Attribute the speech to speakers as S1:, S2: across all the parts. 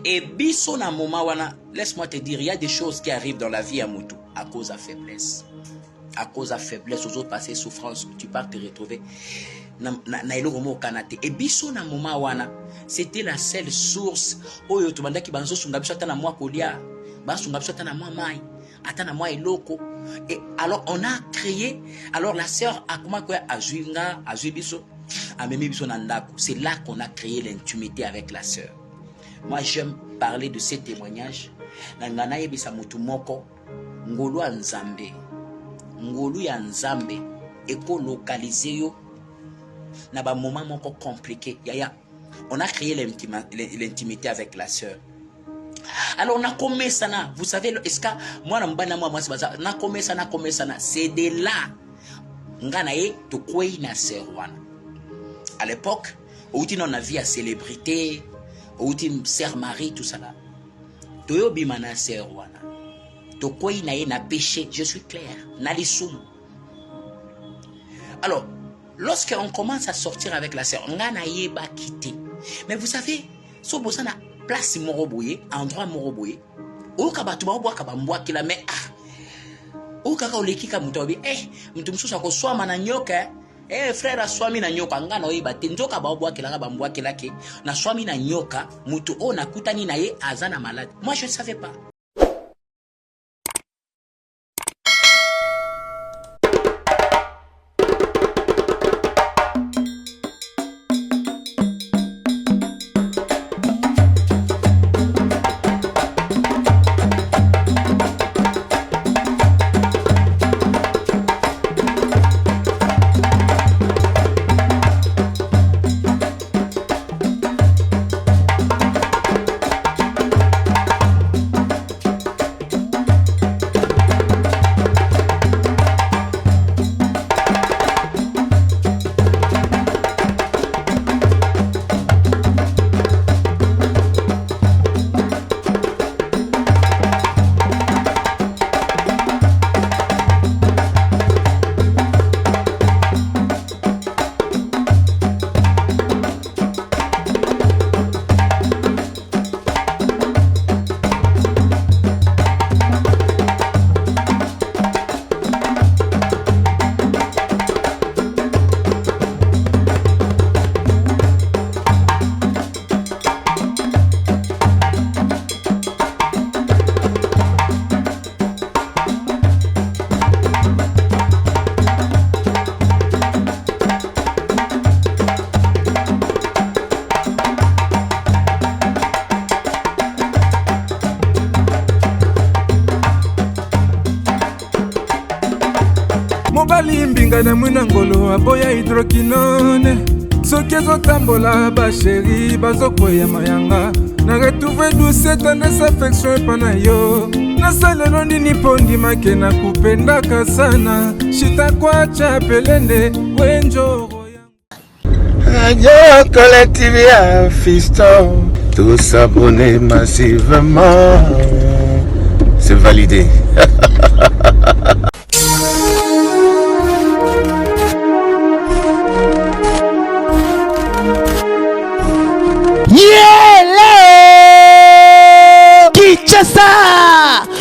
S1: Et biso na moment wana, laisse-moi te dire, il y a des choses qui arrivent dans la vie à Moutou à cause de faiblesse. À cause de faiblesse, aux autres passés souffrance, tu pars te retrouver. Et biso na moment wana, c'était la seule source. Oyo tumanda ki banzo sunga biso tana mwa kolia, ba sunga biso tana mwa mai, atana mwa eloko. Et alors on a créé, alors la sœur a comment quoi a biso, a memi biso na ndako. C'est là qu'on a créé l'intimité avec la sœur. Moi j'aime parler de ces témoignages. Nangana yebisa mutu moko, ngolu ya nzambe. Ngolu ya nzambe eko localiser yo na ba moment moko compliqué. On a créé l'intimité avec la sœur. Alors on a commencé ça, vous savez, est-ce que moi na commencé ça, c'est de là ngana ye to kwei na sœur wana. À l'époque, où on a vu à célébrité, où on sœur Marie tout ça là. To yo bima na sœur wana. To kwei na ye na péché, je suis clair, na lisum. Alors lorsqu'on commence à sortir avec la sœur, on a yeba quitté. Mais vous savez, so bosa na place moroboye, endroit moroboye. O kabatu ba boa kabambwa kila mais o kaka olekika mutobi mtu msusa ko swama na nyoka frère swami na nyoka ngana oyeba te nzoka ba boa kila kabambwa kila ke na swami na nyoka mutu o nakutani na ye azana malade. Moi je ne savais pas.
S2: Mobali mbinga na mwina ngolo aboya hydroquinone. Soki ezotambola ba chéri bazokwea mayanga. Na retrouver douce tendresse affection pana yo. Nasalelo nini pondi make na kupendaka sana. Shitakwacha pelende wenjo.
S3: Radio Collectivia Fiston. Tous s'abonner massivement. C'est validé.
S4: Kinshasa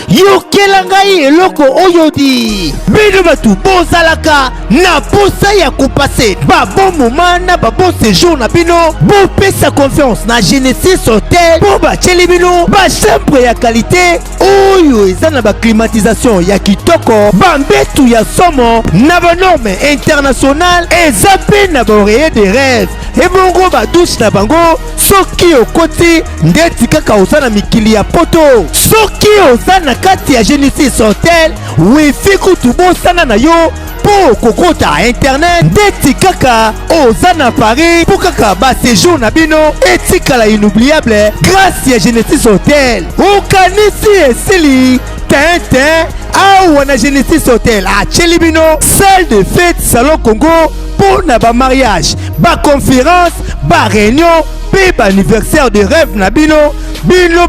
S4: yokela ngai eloko oyodi bino batu bozalaka na posa ya kopase babon moment na babon séjour na bino bopesa confiance na Genesis Hotel po batieli bino bachambre ya qualité oyo eza na baclimatisation ya kitoko bambetu ya somo na banorme internationale eza mpe na baoreiller de rêve ebongo badouche na bango soki okoti ndeti kaka oza na mikili ya poto soki oza na kati ya Genesis Hotel wifi kutu bosana na yo po kokota internet ndeti kaka oza na Paris po kaka ba séjour na bino etikala inoubliable grâce ya Genesis Hotel okanisi esili tintin awa na Genesis Hotel atieli bino salle de fête salon Congo pour na ba mariage ba conférence ba réunion pe ba anniversaire de rêve na bino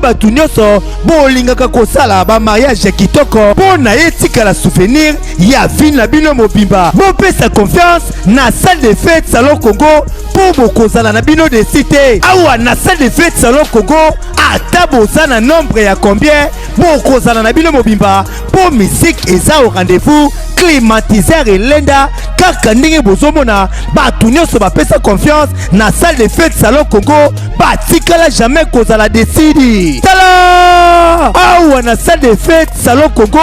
S4: batu nyonso bolingaka kosala ba mariage ya kitoko po na etikala souvenir ya vie na bino mobimba bopesa confiance na salle de fête salon Congo po bokozala na bino de cité awa na salle de fête salon Congo ata boza na nombre ya combien bokozala na bino mobimba po musique eza au rendez-vous climatiseur elenda kaka ndenge bozomona bato nyonso bapesa confiance na salle de fête salon Congo batikala jamais kozala desidi tala awa na salle de fête salon Congo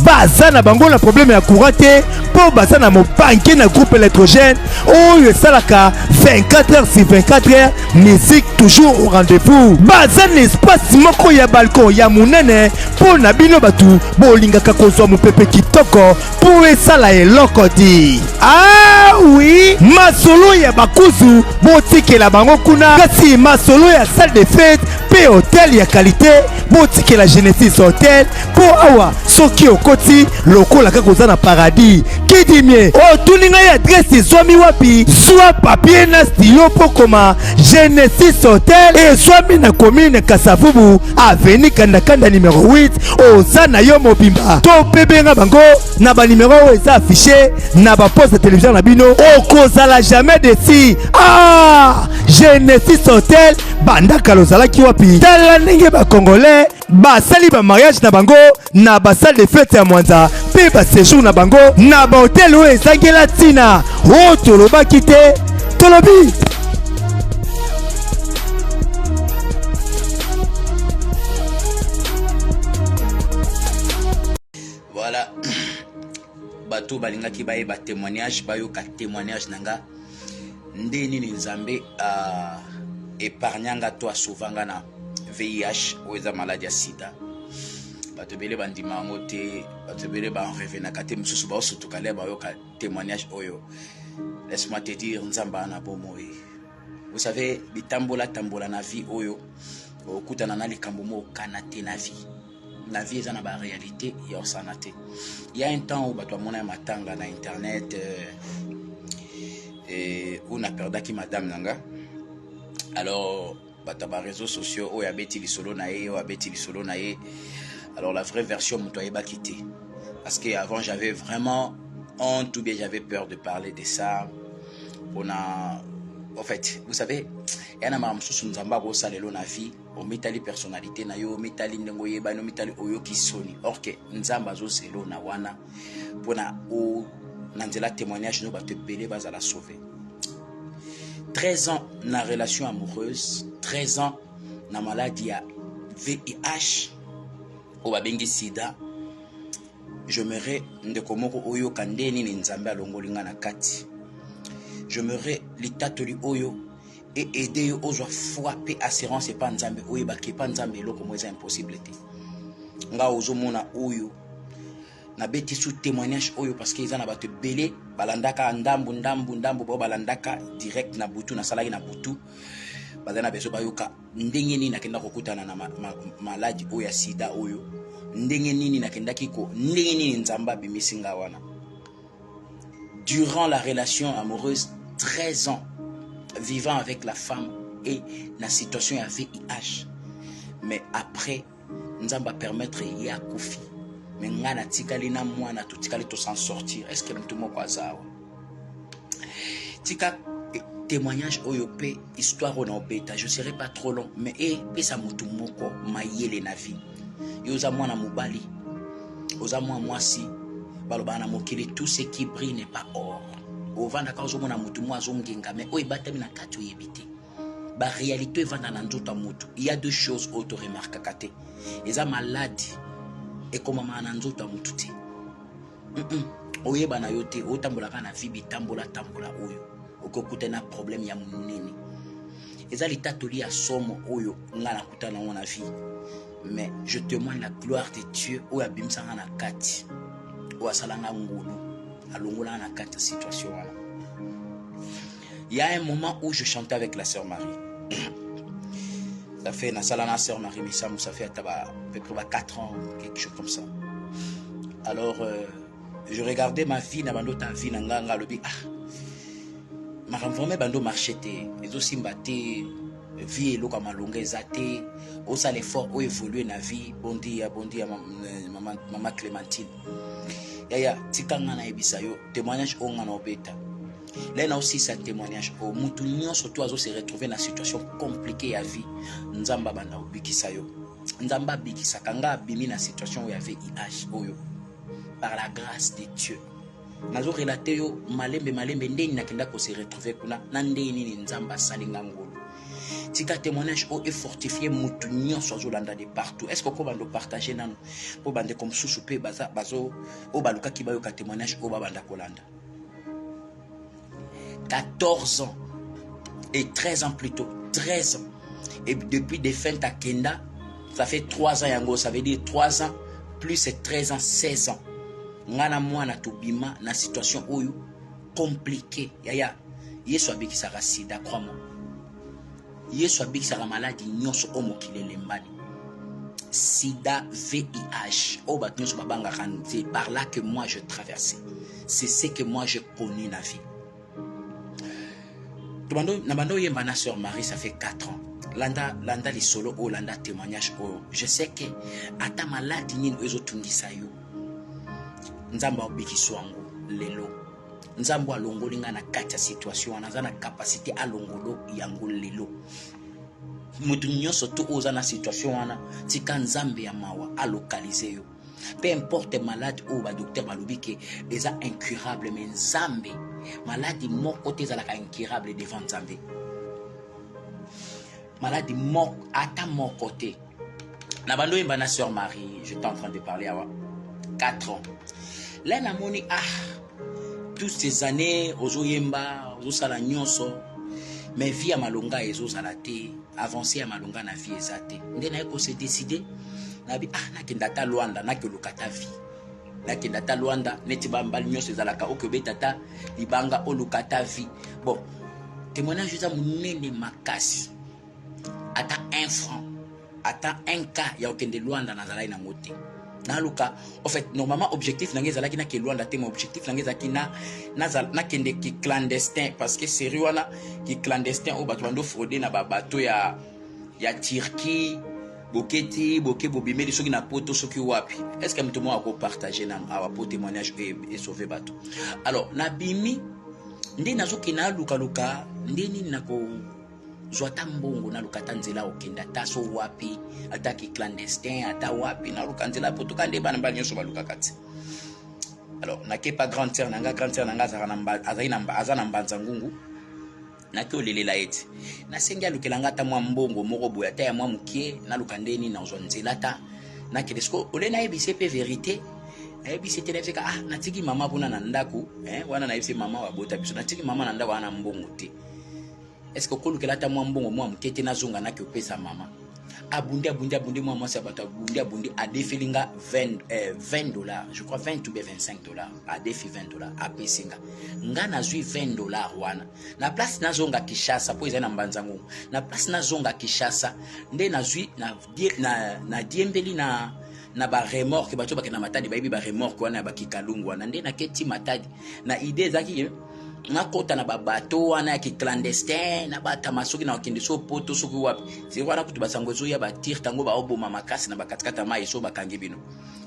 S4: baza na bango na problème ya courant te po baza na mopanke na groupe électrogène oyo esalaka 24 heures sur 24 heures musique toujours au rendez-vous baza na espace moko ya balcon ya munene po na bino bato bolingaka kozwa mopepe kitoko po esala eloko di ah oui masolo ya bakuzu botikela bango kuna kasi masolo ya salle de fête pe hotel ya qualité botikela Genesis Hotel po awa soki okoti lokola kaka oza na paradis kidimie otuninga ya adresse ezwami wapi zwa papier na stylo po koma Genesis Hotel ezwami na commune Kasavubu avenue Kandakanda numéro 8 oza na yo mobimba to pebenga bango na ba numéro oyo eza affiché na ba poste de télévision na bino okozala jamais desi ah Genesis Hotel bandaka lozalaki wapi tala ndenge ba congolais basali ba mariage na bango na ba salle de fête ya Mwanza pe ba séjour na bango na ba hotel oyo ezangela tina o tolobaki te tolobi
S1: voilà bato balingaki baye ba témoignage bayoka témoignage nanga nde nini nzambe épargnanga to asovanga na VIH ou eza maladie ya sida bato bele bandima yango te bato bele barevenaka te mosusu baosutukale bayoka témoignage oyo laisse-moi te dire nzambe ana bomoi vous savez bitambola tambola na vie oyo okutana na likambo mo kana te na vie eza na ba réalité ya osana te il y a un temps où bato amona matanga na internet où na perdaki madame nanga alors bato ba réseaux sociaux oyo abeti lisolo na ye oyo abeti lisolo na ye alors la vraie version moto ayebaki te parce que avant j'avais vraiment honte ou bien j'avais peur de parler de ça en fait vous savez yana mara mosusu nzamba akosalelo na vie omitali personnalité na yo omitali ndengo yebani omitali oyo kisoni or que nzamba azoselo na wana mpona na nzela témoignage no bato ebele bazala sauver 13 ans na relation amoureuse 13 ans na maladie ya VIH o babengi sida j'aimerais ndeko moko oyo kande nini nzambe alongolinga na kati j'aimerais litatoli oyo et aider yo ozwa foi pe assurance et pas nzambe oyo baki pas nzambe eloko mo eza impossible te nga ozomona oyo na beti sous témoignage oyo parce que ils en a bato belé balandaka ndambu bo balandaka direct na butu na salaki na butu bazana beso bayoka ndenge nini nakenda kokutana na maladie oyo ya sida oyo ndenge nini nakendaki ko ndenge nini nzamba bimisinga wana durant la relation amoureuse 13 ans vivant avec la femme et la situation ya VIH mais après nzamba permettre ya kufi mais ngana tikali na mwana to tikali to s'en sortir est-ce que mtu moko azawa tika témoignage oyo pe histoire on obeta je serai pas trop long mais pesa mutu moko mayele na vie yoza mwana mobali oza mwa mwasi baloba na mokili tout ce qui brille n'est pas or ovanda ka ozomona mutu mwa azongenga mais oyo batami na kati oyebite ba réalité evanda na nzoto mutu il y a deux choses auto remarque kate eza maladie et comme na nzoto mutu te oyeba na yote otambola kana vie bitambola tambola oyo okokuta na problème ya munene eza litatoli ya somo oyo ngana kutana na vie mais je témoigne la gloire de Dieu oyo abimsanga na kati oyo asalanga ngulu alongola na kati situation wana. Il y a un moment où je chantais avec la sœur Marie. Ça fait na sala na sœur Marie Missamou, ça fait à peu près 4 ans, quelque chose comme ça. Alors je regardais ma vie na bando ta vie na nganga lobi ma vraiment bando marché té les aussi mbaté vie eloko malonga ezate osa l'effort o évoluer na vie bondi ya maman Clémentine ya tikanga na ebisa yo témoignage onga na obeta Là, on a aussi ce témoignage. Au Moutounion, surtout, se retrouver dans une situation compliquée à vie. Nzamba banda ubikisayo. Nzamba bikisaka nga bimi na situation où il y avait IH oyo. Par la grâce de Dieu. Nazo relater yo malembe ndeni nakenda ko se retrouver kuna na ndeni ni nzamba salinga ngolo. Tika témoignage o est fortifié Moutounion sur Zolanda de partout. Est-ce qu'on va partager nano pour bande comme sous-soupé bazo o baluka ki bayo ka témoignage o babanda kolanda. 14 ans et 13 ans plus tôt, 13 ans. Et depuis des fins à Kenda, ça fait 3 ans yango, ça veut dire 3 ans plus 13 ans, 16 ans. Ngana mwana tobima na situation oyo compliquée. Yaya, yesu abiki saka sida, crois-moi. Yesu abiki saka maladie nyonso omo kilele mbani. Sida, VIH, obat nyonso babanga kan, c'est par là que moi je traversais. C'est ce que moi je connais na vie. Nabando yemba na sœur Marie, ça fait 4 ans. Landa li solo o landa témoignage o. Je sais que ata maladi nini ezo tungisa yo. Nzamba obiki swango lelo. Nzamba alongoli nga na kati ya situation wana na capacité alongolo yango lelo. Mutu nyonso to oza na situation wana tika nzambe ya mawa alokalize yo. Peu importe malade ou ba docteur balobi ke eza incurable mais nzambe maladie moko te ezalaka incurable devant nzambe. Maladie moko ata moko te. Na bando yemba na sœur Marie, j'étais en train de parler à 4 ans. Là na moni toutes ces années ozo yemba ozo sala nyonso mais vie ya malonga ezo sala te, avancer ya malonga na vie ezate. Ndena eko se décider nabi nakenda ta Luanda nakelukata vie. Nakenda ta Luanda neti bambali nyonso ezalaka okobetata libanga olukata vie. Bon, témoignage za munene makasi. Ata 1 franc, ata 1 cas ya okende Luanda na zalai na mote. Na luka, en fait, normalement objectif nange zalaki na ke Luanda te, mon objectif nange zaki na kende ki clandestin parce que sérieux wana ki clandestin o bato bando frauder na ba bato ya Turquie. Boketi, boke bobimeli soki na poto soki wapi. Est-ce que mtu mwa ko partager na awa po témoignage et sauver bato. Alors, na bimi ndi nazoki na luka ndeni nako zwata mbongo na lukata nzela okenda taso wapi ataki clandestin ata wapi na luka nzela poto kande bana bana nyonso baluka kati. Alors, na ke pas grande sœur nanga azana mbanza ngungu. Naki olelela eti nasengi alukelanga ata mwa mbongo moko boya ata ya mwa mukie nalukandeni na ozwa nzela ta nakedesko ole nayebisi pe vérité nayebisi te nayebisika natiki mama mpona na ndako wana nayebisi mama wabota biso natiki mama na ndako wana mbongo te. Est-ce que kolukela ata mwa mbongo mwa mukie te nazonga naki opesa mama abundi mwa mwasi ya bato abundi adefilinga $20, je crois 20 ou $25 adefi $20 apesinga nga nazwi $20 wana na place nazonga Kishasa po ezali na mbanzango na place nazonga Kishasa nde nazwi na diembeli na ba remorque bato bakena matadi bayibi ba remorque wana bakikalungu wana nde naketi matadi na idée zaki nakota na babato wana ya clandestin na batamasoki na okende so poto soki wapi c'est wana kutu basango zo ya batir tango ba oboma makasi na bakatikata mai so bakangi bino.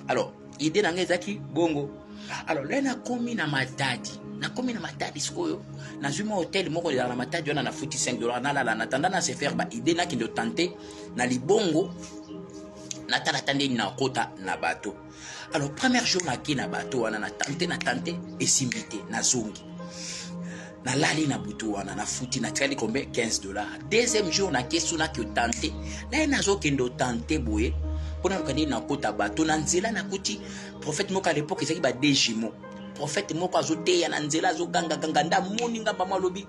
S1: Alors idée na ngezaki bongo. Alors là nakomi na matadi sikoyo nazwi mo hotel moko na matadi wana na futi $5 na la na tanda na se faire ba idée na kindo tenter na libongo na talatande na kota na bato. Alors premier jour na ki na bato wana na tante esimbité na zongi na lali na butu wana na futi na tirali combien $15. Deuxième jour na kesu na ki tante na nazo kendo tante boye pona kandi na kota bato na nzela na kuti prophète moko à l'époque ezaki ba dejimo prophète moko azote ya na nzela zo ganga nda moni ngamba malobi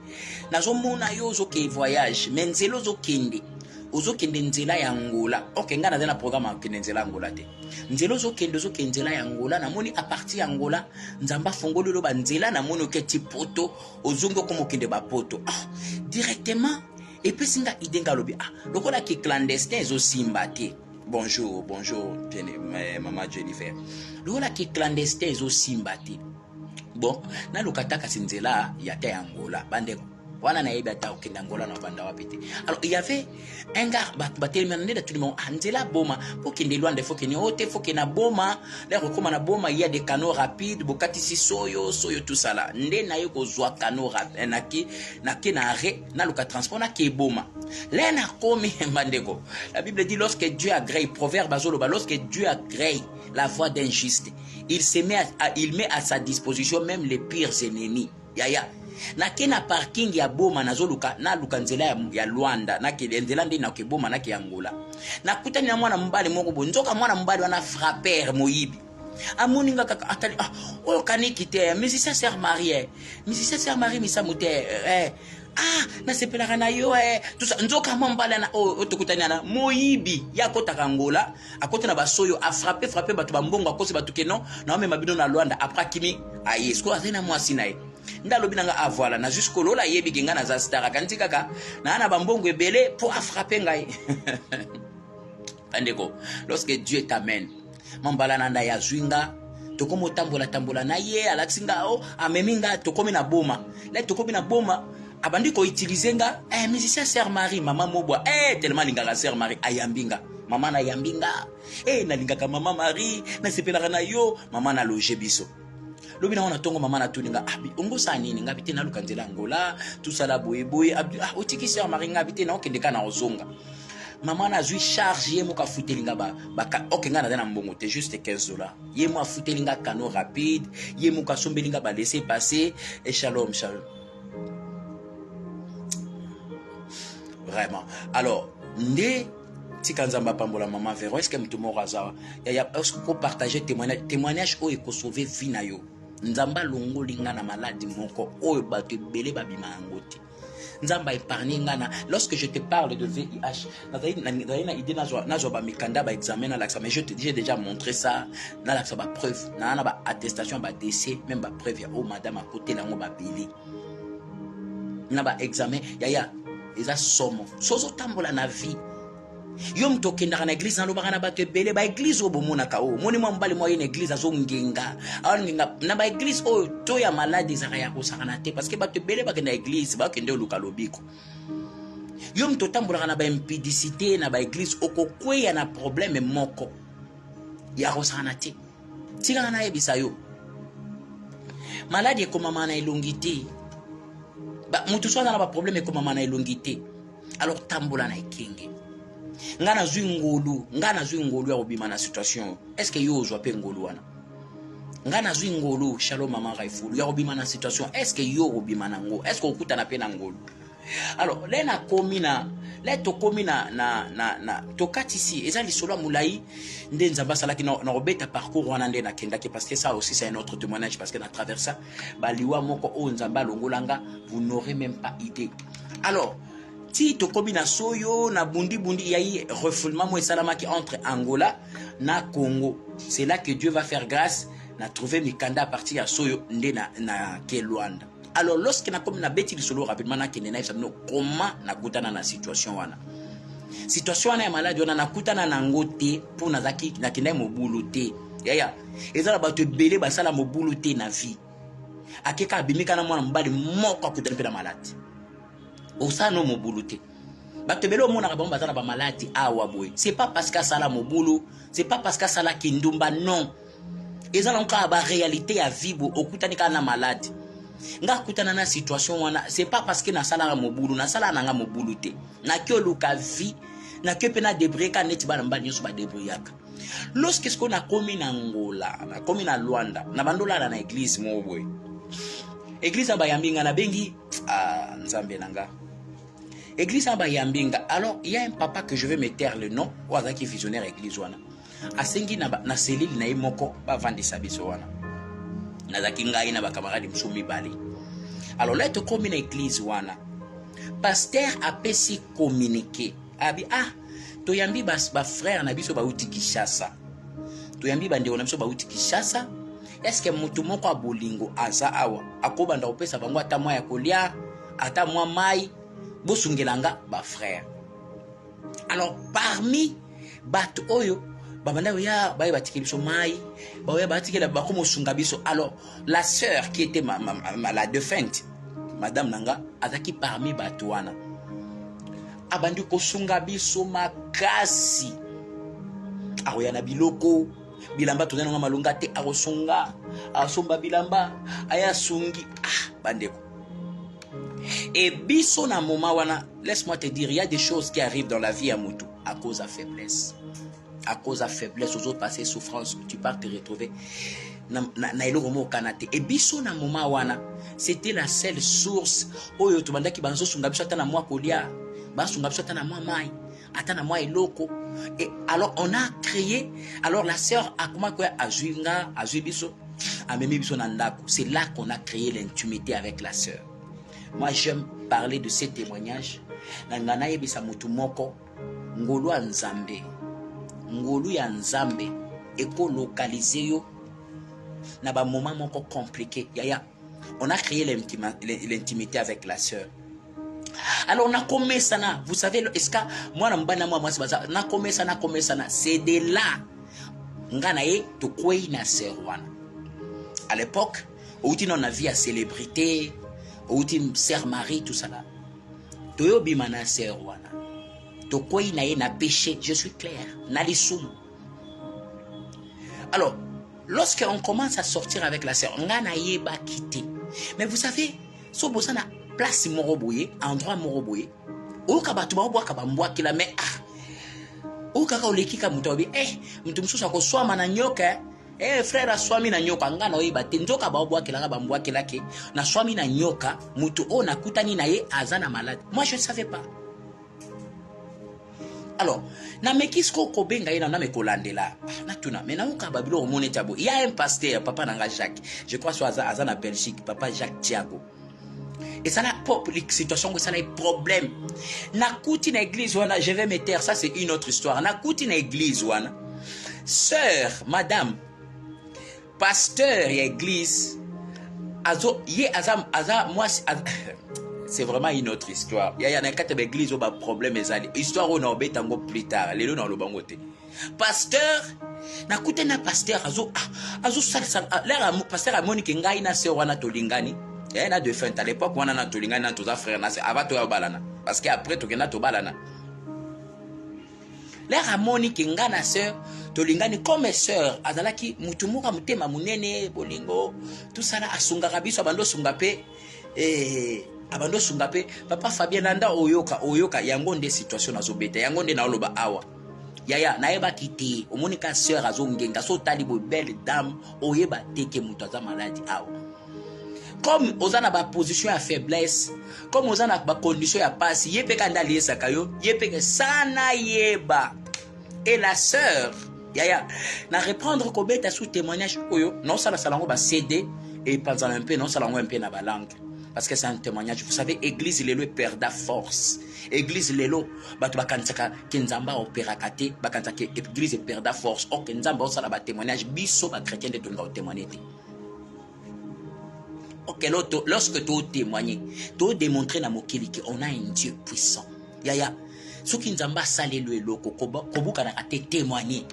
S1: nazo mona yo zo ke voyage mais nzela zo kende ozokende nzela ya Angola. Ok, nga na programme akende nzela Angola te. Nzela ozokende nzela ya Angola na moni a partir ya Angola nzamba fongolo lo ba nzela na moni oketi poto ozongo komo kende ba poto. Directement et puis singa idenga lobi lokola ki clandestin zo simba te. Bonjour maman Jennifer. Lokola ki clandestin zo simba te. Bon, na lokata kasi nzela ya te Angola bande wana na yeba ta okenda ngola na banda wapete. Alors il y avait un gars batelemana de tout le monde anzela boma pour kende loin de faut kene ote faut kena boma là comme na boma il y a des canaux rapides bokati si soyo tout ça là nde na yoko zwa canaux rapide na ke na arrêt na luka transport na ke boma là na komi mandeko. La Bible dit lorsque Dieu agrée, proverbe azoloba, lorsque Dieu agrée la voie d'un juste, il met à sa disposition même les pires ennemis. Yaya na kena parking ya boma nazoluka na luka nzela ya Luanda na ke nzela ndi na ke boma na ke Angola na kutani na mwana mbali moko bonzoka mwana mbali wana frapper moyibi amoninga kaka atali oyo kaniki te musicien sœur Marie misa mute na sepelaka na yo tout ça nzoka mbali na otokutani na moyibi ya kota Angola akota na basoyo a frapper bato bambongo akosi bato keno na ome mabino na Luanda après kimi ayesko azena mwasi nae ndalo binanga voilà na jusqu'au lola yebi kinga na za star kanti kaka na ana bambongo ebele pour frapper ngai andeko lorsque Dieu t'amène mambala nanda ya zwinga tokomo tambola na ye alaksinga ameminga tokomi na boma là tokomi na boma abandi ko utiliser nga musicien sœur Marie mama mobwa tellement lingaka sœur Marie ayambinga mama na yambinga na lingaka mama Marie na sepelaka na yo mama na loger biso lobi na wana tongo mama na tuninga ongo sa nini ngabite na luka nzela Angola tout ça la boye otiki sœur Marie ngabite na okende kana ozonga mama na zui charge ye mo ka futelinga ba okenga na mbongo te juste $15 ye mo futelinga canaux rapide ye mo ka sombelinga ba laisser passer et shalom vraiment. Alors ndé tikanzamba pambola mama Véro est-ce que mtu moraza ya est-ce que partager témoignage o eko sauver vie na yo nzamba longo linga na maladi moko oyo bato belé babima ngoti nzamba épargner ngana. Lorsque je te parle de VIH na idée nazo ba mikanda ba examen na l'axa mais j'ai déjà montré ça na l'axa ba preuve na ba attestation ba décès même ba preuve ya madame à côté na ngo ba bili na ba examen ya eza somo sozo tambola na vie yo mto kenda na église na lobaka na bato ebele ba église obomona ka moni mwa mbali mwa une église azo ngenga na ba église to ya malade ezaka ya kosakana te parce que bato ebele bakenda église bakende oluka lobiko yo mto tambola na ba impudicité na ba église okokweya na problème moko ya kosakana te tika na yebisa yo malade ekomama na elongi te mutu so na ba problème ekomama na elongi te alors tambola na ekenge ngana zwi ngolu ya obima na situation est-ce que yo ozwa pe ngolu wana ngana zwi ngolu shalom mama raifulu ya obima na situation est-ce que yo obima na ngo est-ce que okuta na pe na ngolu alors lena komina leto komina na tokati ici eza lisolo mulai nde nzamba salaki na robeta parcours wana nde na kendaki parce que ça aussi c'est un autre témoignage parce que na travers ça baliwa moko o nzamba longolanga vous n'aurez même pas idée. Alors si to komina soyo na bundi yayi refoulement mo salamaki entre Angola na Congo, c'est là que Dieu va faire grâce na trouver mikanda à partir ya soyo nde na ke Luanda. Alors lorsque na comme na beti lisolo rapidement na kenena sabino comment na kutana na situation wana ya malade wana na kutana na ngote pour na zaki na kenda mobulu te yaya ezala bato belé basala mobulu te na vie akeka abimika na mwana mbali moko akutana pe na malade osano mobulu te bato belé omona ba bazala ba malade awa boy c'est pas parce que sala mobulu c'est pas parce que sala kindumba non ezala nka ba réalité ya vie bo okutani kana malade nga kutana na situation wana c'est pas parce que na sala mobulu na sala na nga mobulu te na kyo luka vie na kyo pe na debreka net ba mbali nyoso ba debriyaka lorsque ce qu'on a commis na Angola na commis na Luanda na bandola na église mo boy église ba yambinga na bengi nzambe nanga église ba yambinga. Alors il y a un papa que je vais me taire le nom ou azaki visionnaire église wana asengi na cellule na imoko ba vandisa biso wana nazaki ngai na ba camarade msumi bali. Alors là to commis na église wana pasteur a pesi communiquer abi to yambi ba frère na biso ba uti Kinshasa to yambi bande ona biso ba uti Kinshasa est-ce que mutu moko abolingo aza awa akobanda opesa bango ata mwa ya kolia ata mwa mai bosungelanga ba frère. Alors parmi bato oyo babanda ya baye batikeli biso mai baye batikela bakomo sunga biso. Alors la sœur qui était la défunte madame nanga azaki parmi bato wana abandi kosunga biso makasi akoya na biloko bilamba tozana nga malunga te akosunga asomba bilamba ayasungi bandeko. Et biso na moment wana, laisse-moi te dire, il y a des choses qui arrivent dans la vie à Moutou à cause de faiblesse. À cause de faiblesse, aux autres passés souffrance, tu pars te retrouver. Et biso na moment wana, c'était la seule source où tu m'as dit que banzo sunga biso atana moi kolia, banzo sunga biso atana moi mai, atana moi eloko. Et alors on a créé, alors la sœur a comment quoi azuinga, azuibiso, a memi biso nandako. C'est là qu'on a créé l'intimité avec la sœur. Moi, j'aime parler de ces témoignages. Nangana yebisa mutu moko ngolu ya nzambe. Ngolu ya nzambe eko localiser yo na ba moment moko compliqué. On a créé l'intimité avec la sœur. Alors on a commencé ça, vous savez, est-ce que moi on a commencé ça, c'est de là ngana ye to kwei na sœur wana. À l'époque, où on a vu à célébrité, où tu sœur Marie, tout ça là. Toyo bimana sœur wana. To kwei na ye na péché, je suis clair, na lisum. Alors, lorsqu'on commence à sortir avec la sœur, ngana ye ba quitter. Mais vous savez, so bosana place moroboye, endroit moroboye. O kabatu ba obwa kabambwa kila me o kaka olekika mutobi mtu msusu akoswama na nyoka frère swami na nyoka ngana oyiba te nzoka ba obwa kila bambwa kila ke na swami na nyoka mutu o nakutani na ye azana malade. Moi je ne savais pas. Alors, na mekisko ko benga ina na mekolandela. Na tuna mais na uka babilo omone tabo. Il y a un pasteur papa nanga Jacques. Je crois soit azana Belgique, papa Jacques Thiago. Et ça n'a pas les situations où ça a des problèmes. Nakouti na église wana, je vais me taire, ça c'est une autre histoire. Nakouti na église wana. Sœur, madame, pasteur et église, azo ye azam moi c'est vraiment une autre histoire. Il y a un cas d'église où il problème ezali. Histoire où on obé tango plus tard. Les dans le bangoté. Pasteur, nakouti na pasteur azo salsa l'air pasteur a monique ngai na sœur wana tolingani. Il y a deux fins à l'époque où on a tous les gars, tous les frères, avant tout balana. Parce qu'après tout le tout balana. Les ramoni qui ngana sœur, tolingani comme sœur, azalaki mutumuka mutema munene bolingo, tout ça là asunga kabiso abando sungape abando sungape papa Fabien nanda oyoka yango nde situation azobeta yango nde na loba awa. Yaya naeba kiti omonika sœur azongenga so tali bo belle dame oyeba teke mutu aza maladi awa. Comme aux ana ba position à faiblesse, comme aux ana ba condition à passe, yé pe kanda lié sakayo, yé pe sana yeba. Et la sœur, yaya, na reprendre kobeta sous témoignage oyo, non ça la salango ba céder et pendant un peu non salango un peu na ba langue. Parce que c'est un témoignage, vous savez, église lelo perda force. Église lelo batu bakansaka kenzamba opérakate, bakansaka église perda force. O kenzamba o sala ba témoignage biso ba chrétien de tonga témoigner. Ok, lorsque tu témoignes, tu démontrer dans mokili qu'on a un Dieu puissant. Yaya, ce qui nous a salé le loko, kobuka na te témoigner.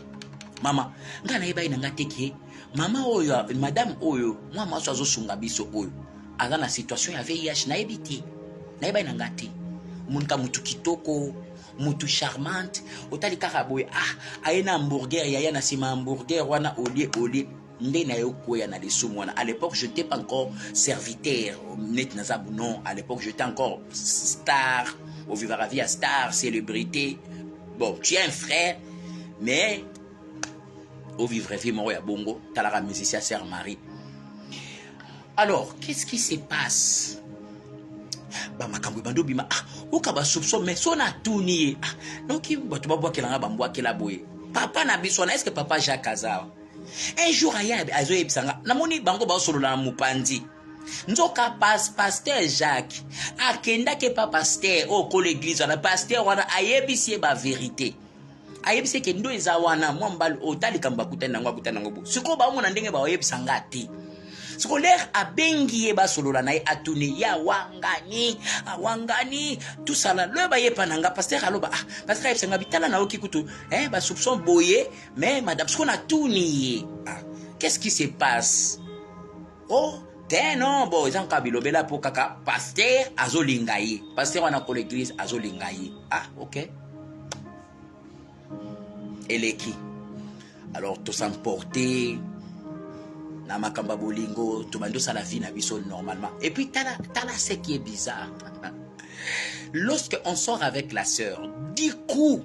S1: Maman, ngana eba ina ngate ki, maman oyo, madame oyo, moi ma soazo sunga biso oyo. Aga na situation ya VIH na ebiti. Na eba ina ngate. Munka mutu kitoko, mutu charmante, otali karaboy, aena hamburger, yaya na sima hamburger wana olie. À l'époque, je n'étais pas encore serviteur. Non, à l'époque, j'étais encore star. Au vivre à vie à star, célébrité. Bon, tu es un frère, mais au vivre à vie, moi, bongo, tu as la musicien, sœur Marie. Alors, qu'est-ce qui se passe? Bah, ma kambu bando bima. Ou kaba soupçon, mais son a tout nié. Donc, tu vas boire qu'elle a bamboua qu'elle a boué. Papa n'a besoin, est-ce que papa Jacques Azar? Un jour aya azo ebisanga namoni bango ba solo na mupandi nzoka pasteur Jacques akenda ke pa pasteur o ko l'église na pasteur wana ayebisi ba vérité ayebisi ke ndo eza wana mwambalo otali kamba kutana ngwa bu siko ba mona ndenge ba oyebisanga ti siko l'air abengi ba solo na atuni ya wangani tout ça là le ba yepananga pasteur aloba pasteur ebisanga bitala na okikutu ba soupçon boyé mais madame ce qu'on a tout nié qu'est-ce qui se passe? Oh te non bon ils ont kabilobela pour kaka pasteur azolinga ye pasteur wana ko l'église azolinga ye ah ok eleki alors tout s'emporter na makamba bolingo to bando sala vie na biso normalement et puis tala ce qui est bizarre lorsque on sort avec la sœur du coup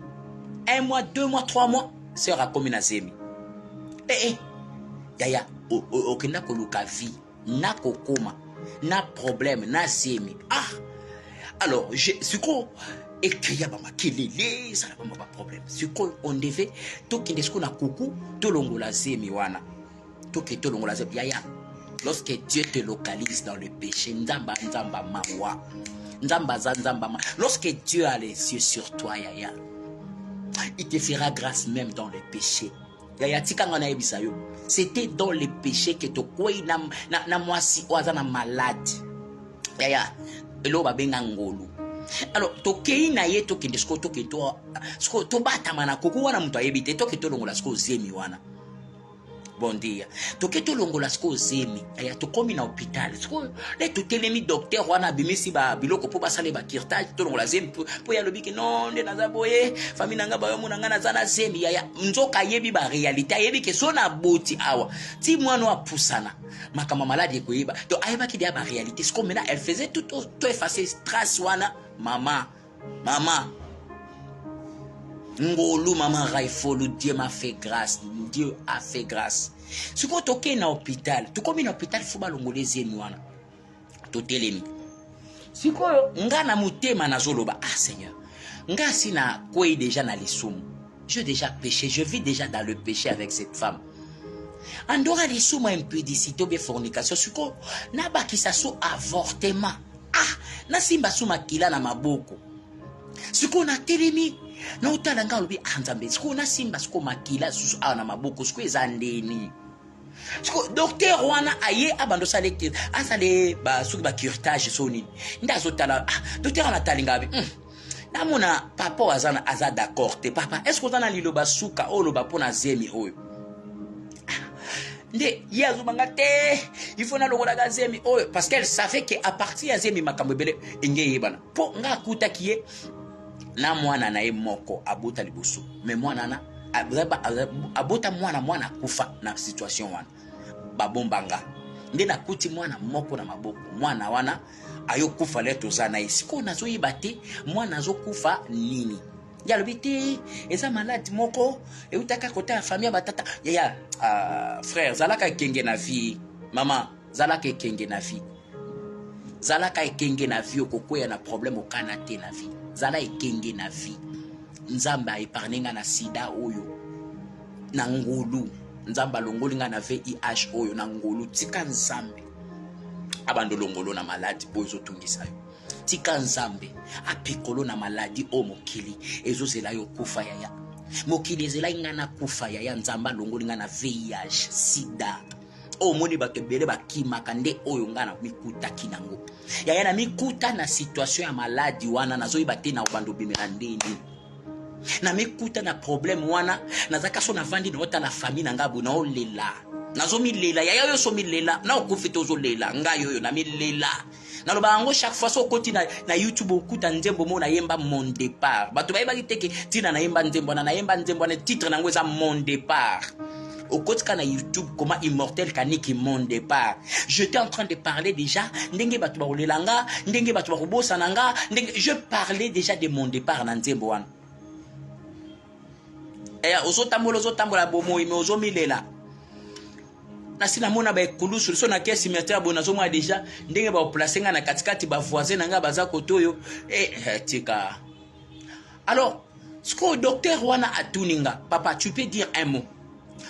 S1: 1 mois 2 mois 3 mois sœur a commis na zemi yaya okenda koluka vie na kokoma na problème na zemi ah alors je siko ekria ba makelele ça n'a pas problème siko on devait to kende siko na kuku to longola zemi wana to ke to longola zemi yaya lorsque Dieu te localise dans le péché nzamba mawa nzamba lorsque Dieu a les yeux sur toi yaya il te fera grâce même dans le péché yaya tikanga na ebisa yo c'était dans le péché que to koi na mwasi oazana malade yaya elo babenga ngolu alors to kei na ye to kende sko to keto sko to batama na kuku wana mtu ayebite to keto longola sko zemi wana bon dia to keto longola sko zemi aya to komi na hôpital sko le to telemi docteur wana bimisi ba biloko po basale ba kirtage to longola zemi po ya lobiki non de naza boye famille nanga ba yo munanga na zana zemi aya nzoka yebi ba réalité yebi ke so na boti awa ti mwana apusana makama malade ko yeba to ayeba ki dia ba réalité sko mena elle faisait tout effacer trace wana mama ngolu mama raifolu Dieu m'a fait grâce Dieu a fait grâce siko toke na hôpital to komi na hôpital fuba longole zemi wana to telemi siko nga na mutema na zoloba ah Seigneur nga sina koi déjà na lisumu je déjà péché je vis déjà dans le péché avec cette femme andora lisumu impudicité ou bien fornication siko na bakisa so avortement ah na simba suma kila na maboko siko na telemi na utala nga lobi anzambe siko na simba siko makila susu na maboko siko ezandeni siko docteur wana aye abando sale asale ba suki ba curtage soni ndazo tala docteur ana talinga bi namona papa wazana aza d'accord te papa est-ce que ozana liloba suka oloba pona zemi oyo nde yazo mangate il faut na lokola ga zemi oyo parce qu'elle savait que à partir ya zemi makambo bele engeye bana po nga kuta kiye na mwana na ye moko abota liboso mais mwana na abota mwana kufa na situation wana babombanga nde na kuti mwana moko na maboko mwana wana ayo kufa leto zana isiko nazo yibate mwana azo kufa nini ya lobite eza malade moko e utaka kota ya famille batata ya frère zalaka kenge na vie mama zalaka kenge na vie zalaka ekenge na vie okokwea na problème okana te na vie zala ekenge na vie nzamba eparnenga na sida oyo na ngolu nzamba longolinga na VIH oyo na ngolu tika nzambe abando longolo na maladi bozo tungisa yo tika nzambe apikolo na maladi o mokili ezozela yo kufa yaya mokili ezela ngana kufa yaya nzamba longolinga na VIH sida o moni bato bele bakimaka nde oyo ngana mikuta kinango yaya na mikuta na situation ya maladi wana nazoyiba te na obando bimela ndeni na mikuta na problème wana nazaka so na vandi na ota la famille na ngabu na olela nazo milela yaya yo so milela na okufite ozolela ngayo yo na milela na loba ngo chaque fois so koti na YouTube okuta nzembo mo na yemba mon départ bato bayeba kiteke tina na yemba nzembo na yemba nzembo na titre nango eza mon départ. Au côté na YouTube, comment immortel kaniki mon départ. J'étais en train de parler déjà. Je parlais déjà de mon départ dans Nzemboan. Et ozotambola bomo ime ozomilela. Nasina mona ba ekulu sur son akesi cimetière bonazo moi déjà ndenge ba placer nga na katikati ba voisin nga baza kotoyo tika. Alors, ce que le docteur wana atuninga, papa, tu peux dire un mot.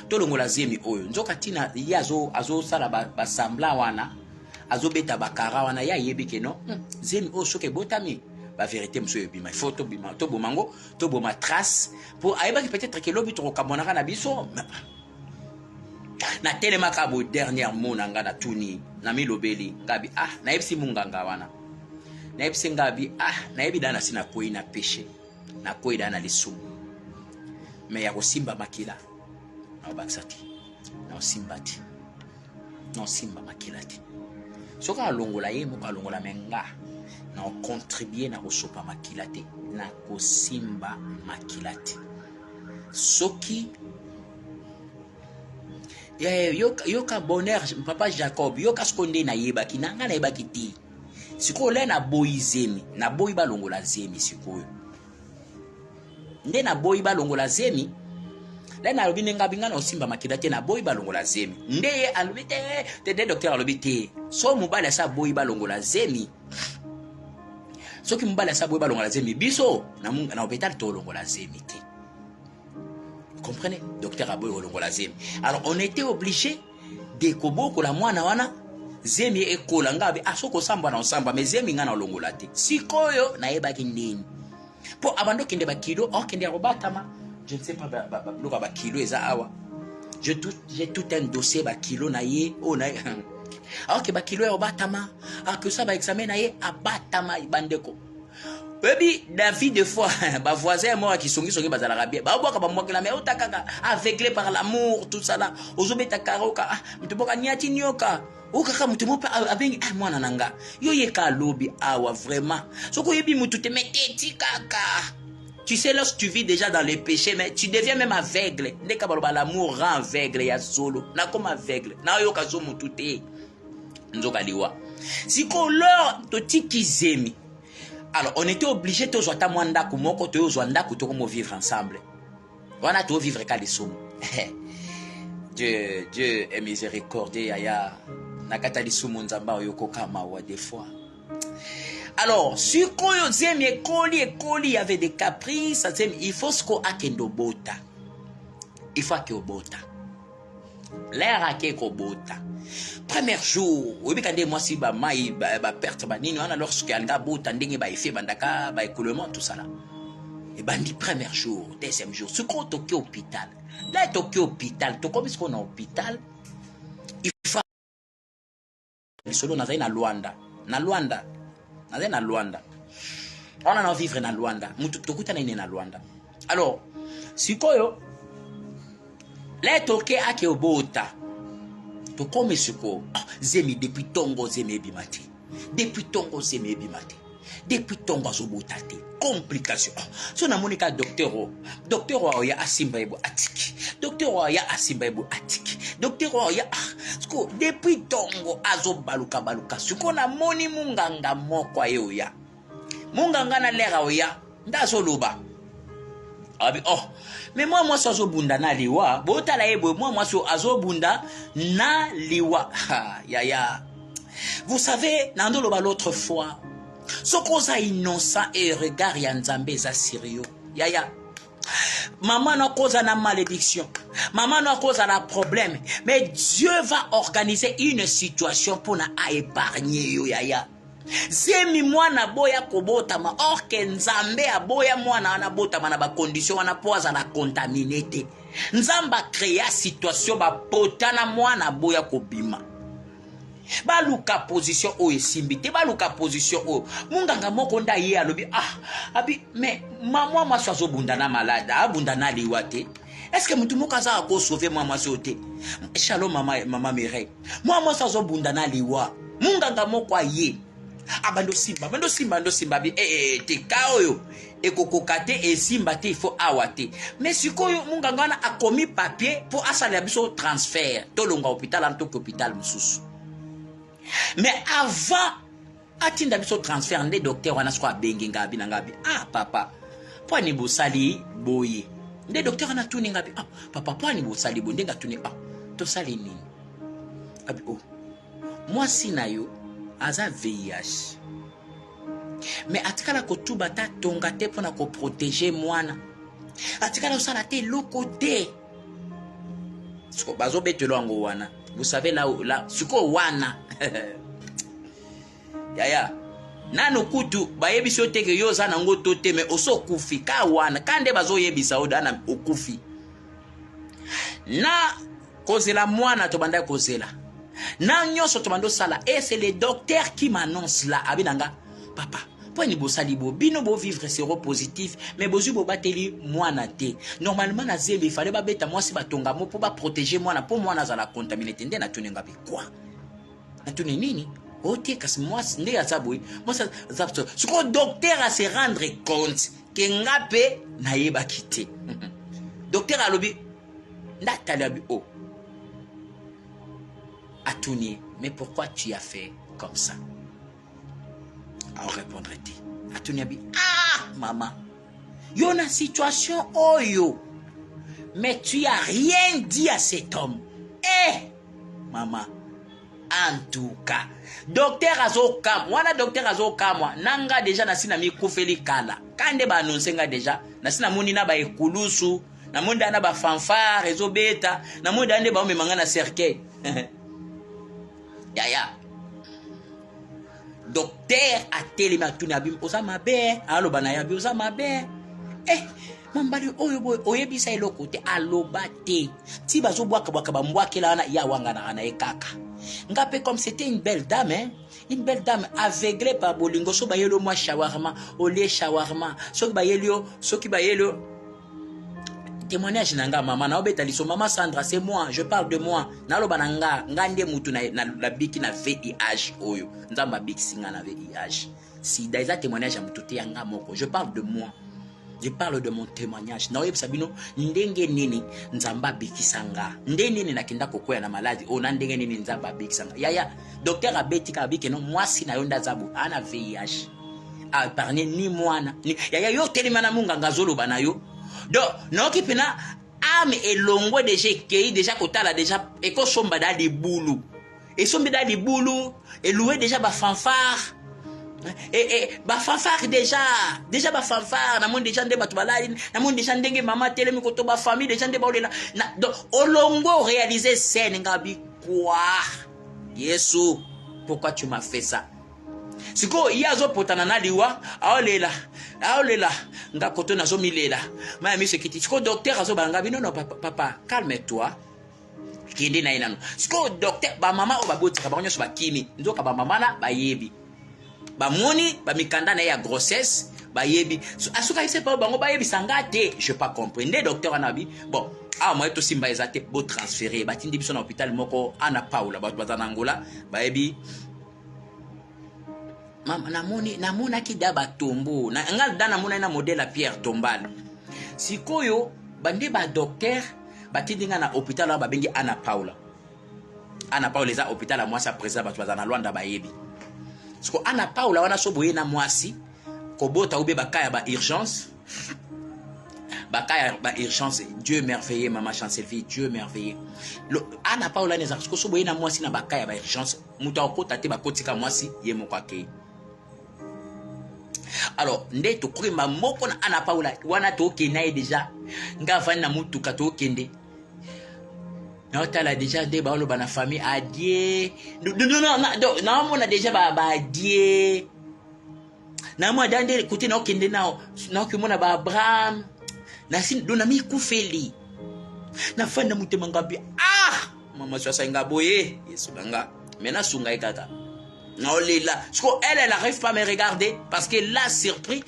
S1: Tolongola zemi oyo nzoka tina yazo sala ba sambla wana azo beta bakara wana ya yebike no zemi o soke botami ba vérité monsieur bima photo bima to bomango to boma trace pour aiba peut-être que lobi to kamonaka na biso na telema ka bo dernier mot nanga na tuni na milobeli ngabi na yebisi munganga wana na yebisi ngabi na yebi dana sina koi na péché na koi dana lisumu mais ya kosimba makila na baksati na simbati na simba makilati soka alongola ye moko alongola menga na contribuer na kosopa makila te na kosimba makila te soki yoka bonheur papa Jacob yoka skonde na yebaki nanga na yebaki te sikoyo le na boyi zemi na boyi balongola zemi sikoyo nde na boyi balongola zemi le na lobi nenga binga na osimba makila te na boyi balongola zemi nde ye alobi te docteur alobi te so mobali sa boyi balongola zemi soki mobali sa boyi balongola zemi biso na hôpital to longola zemi te. Comprenez? Docteur Aboy Olongola Zemi. Alors on était obligé de koboko la mwana wana Zemi ekola ngabe asoko samba na osamba mais Zemi ngana olongola te. Sikoyo na yebaki nini. Po abando kende ba kilo o kende robatama. Je ne sais pas ba kilo eza awa. J'ai tout un dossier ba kilo na ye o na alors que ba kilo robatama que ça ba examen na ye abatama ibandeko. Baby, David de fois, bah voisin moi qui sont bazala rabia, bah boka ba moi que la mais otakaka aveuglé par l'amour tout ça là, ozobeta karoka, mtuboka nyati nyoka, okaka mtumopa abengi moi nananga. Yo yeka lobi awa vraiment. Soko yebi mutu te meteti kaka. Tu sais lorsque tu vis déjà dans les péchés mais tu deviens même aveugle. Ndeka baloba l'amour rend aveugle ya solo. Na comme aveugle. Na yo kazo mutu te. Nzoka liwa. Siko lor to tiki zemi. Alors, on était obligé de vivre ensemble. On a tout vivre qu'à l'issou. Dieu est miséricordieux. Aya nakata l'issou monzamba yoko kamawa des fois. Alors, sur koyo zemi ekoli, il y avait des caprices. Il faut ce qu'on a kendo bota. Il faut que bota. L'air a keko bota. Premier jour, oui, quand moi si ba mai ba perte ba nini on lorsque anga bota ndenge ba effet bandaka ba écoulement tout ça là. Et bandi premier jour, deuxième jour, ce qu'on toqué hôpital. Là toqué hôpital, to comme ce qu'on a hôpital. Il faut solo na na Luanda. Na Luanda. Na Luanda. On a vivre na Luanda. Mutu tokuta na na Luanda. Alors, sikoyo là toqué ake obota. Comme ce qu'on zemi depuis tongo zemi bimati depuis tongo zemi bimati depuis tongo zobotate complication so na monika docteur ya asimba ebo atiki docteur ya asimba ebo atiki docteur ya sko depuis tongo azobaluka baluka suko na moni munganga moko ayo ya munganga na lera oya ndazo loba abi mais moi so azobunda na liwa botala ebo moi so azobunda na liwa ya vous savez nando loba l'autre fois sokoza innocent et regard ya nzambe za sérieux ya maman na cause na malédiction maman na cause na problème mais Dieu va organiser une situation pour na épargner yo ya zemi mwana boya kobotama orke nzambe aboya mwana wana botama na ba condition wana poza na contaminité nzamba créer situation ba potana mwana boya kobima baluka position o esimbite baluka position o munganga moko nda ye alobi abi mais maman maso azobunda na malade abunda na liwate est-ce que mutu moko aza ko sauver maman sote shalom maman Mireille maman maso azobunda na liwa munganga moko aye abando simba bi te kaoyo ekokoka te esimba te il faut awate mais sikoyo munganga na a commis papier pour asala biso transfert to longa hôpital en tant qu'hôpital mususu mais avant atinda biso transfert nde docteur wana siko abengi ngabi na ngabi papa pwani bosali boye nde docteur wana tuni ngabi papa pwani bosali boye ndenga tuni to sali nini abi moi sinayo aza VIH mais atikala kotuba ta tonga te pona ko protéger mwana atikala osala te loko te siko bazo betelo ngo wana vous savez là siko wana ya nano kutu bayebiso teke yo za nango tote mais oso kufi ka wana kande bazo yebisa odana okufi na kozela mwana to banda kozela na nyonso to bando sala et c'est le docteur qui m'annonce là abinanga papa poni bosali bo bino bo vivre séropositif mais bozu bo bateli mwana te normalement na zembe il fallait ba beta moi si batonga mo pour ba protéger mwana pour mwana za la contaminité nde na tuninga bi quoi na tuni nini Ok, kasi moi, ndé ya zaboui. Moi, ça, ce que le docteur a se rendre compte que ngape na yeba kité. Docteur a lobi, Nathalie oh. Atouni, mais pourquoi tu as fait comme ça? Alors répondrait-il. Atouni a dit, ah, maman, yo na situation oh yo. Mais tu as rien dit à cet homme. Eh, maman. En tout cas, docteur Azokam, wana docteur Azokam, nanga déjà nasina mi kufeli kala. Kande ba annoncer nga déjà, nasina muni na ba ekulusu, na munda na ba fanfare ezobeta, na munda ande ba memanga na cercueil. Ya. Docteur atelema tunabim oza mabe, alo bana ya bi oza mabe. Mambali oyo boy oyebisa eloko te aloba te. Ti bazo bwaka ba mbwakela na ya wanga na ekaka. Ngape comme c'était une belle dame, hein? Une belle dame aveuglée par bolingo. So bayelo moi shawarma, olé shawarma. So bayelo, so ki bayelo. Témoignage nanga maman na obeta liso maman Sandra, c'est moi, je parle de moi. Na loba nanga ngande mutu na biki na VIH oyo. Nzamba biki singa na VIH. Si daisa témoignage ya mutu te yanga moko, je parle de moi. Je parle de mon témoignage. Na oyebisa bino ndenge nini nzamba bikisanga. Ndenge nini nakenda kokoya na maladi. Ona ndenge nini nzamba bikisanga. Ya docteur abeti ka biki no mwasi na yonda zabu ana VIH. A parler ni mwana. Ya yo telema na munga ngazolo banayo. Do noki pena ame elongo déjà kei déjà kotala déjà eko somba da di bulu. Et somba da di bulu et louer déjà ba fanfare. Ba fanfare déjà ba fanfare na monde déjà nde batu balali na monde déjà ndenge mama telemi koto ba famille déjà nde baolela na donc olongo réaliser scène ngabi quoi Yesu pourquoi tu m'as fait ça siko yazo potana na liwa aolela nga koto nazo milela ma mi sekiti siko docteur azo banga bino non papa calme-toi kindi na inano siko docteur ba mama o baboti ka banyo so bakimi nzoka ba mama na bayebi ba moni ba mikanda na ya grossesse ba yebi asuka ise pa bango ba yebi sangate je pas comprendre docteur anabi bon moi to simba ezate bo transférer ba tindi biso na hôpital moko ana Paula ba batana Angola ba yebi mama namona ki daba tombo na ngal dana mona na modèle Pierre Tombal sikoyo bande ba docteur ba tindinga na hôpital ba bengi ana Paula eza hôpital a moi sa présent ba batana Luanda ba yebi. Parce que Anna Paula wana so boye na mwasi kobota ube bakaya ba urgence Dieu merveilleux maman Chancellerie Dieu merveilleux Anna Paula neza parce que so boye na mwasi na bakaya ba urgence muta okota te bakotika mwasi ye moko akei. Alors nde to krima moko na Anna Paula wana to kena déjà ngavani na mutuka to kende. Na otala déjà de ba oloba na famille adie non on a déjà ba adie na mo dande côté na okende na okimona ba Abraham na sin dona mi kufeli na fanda mutema ngabi mama so sa ngaboye Yesu banga mena sunga ikaka na olela siko elle arrive pas à me regarder parce que la surpris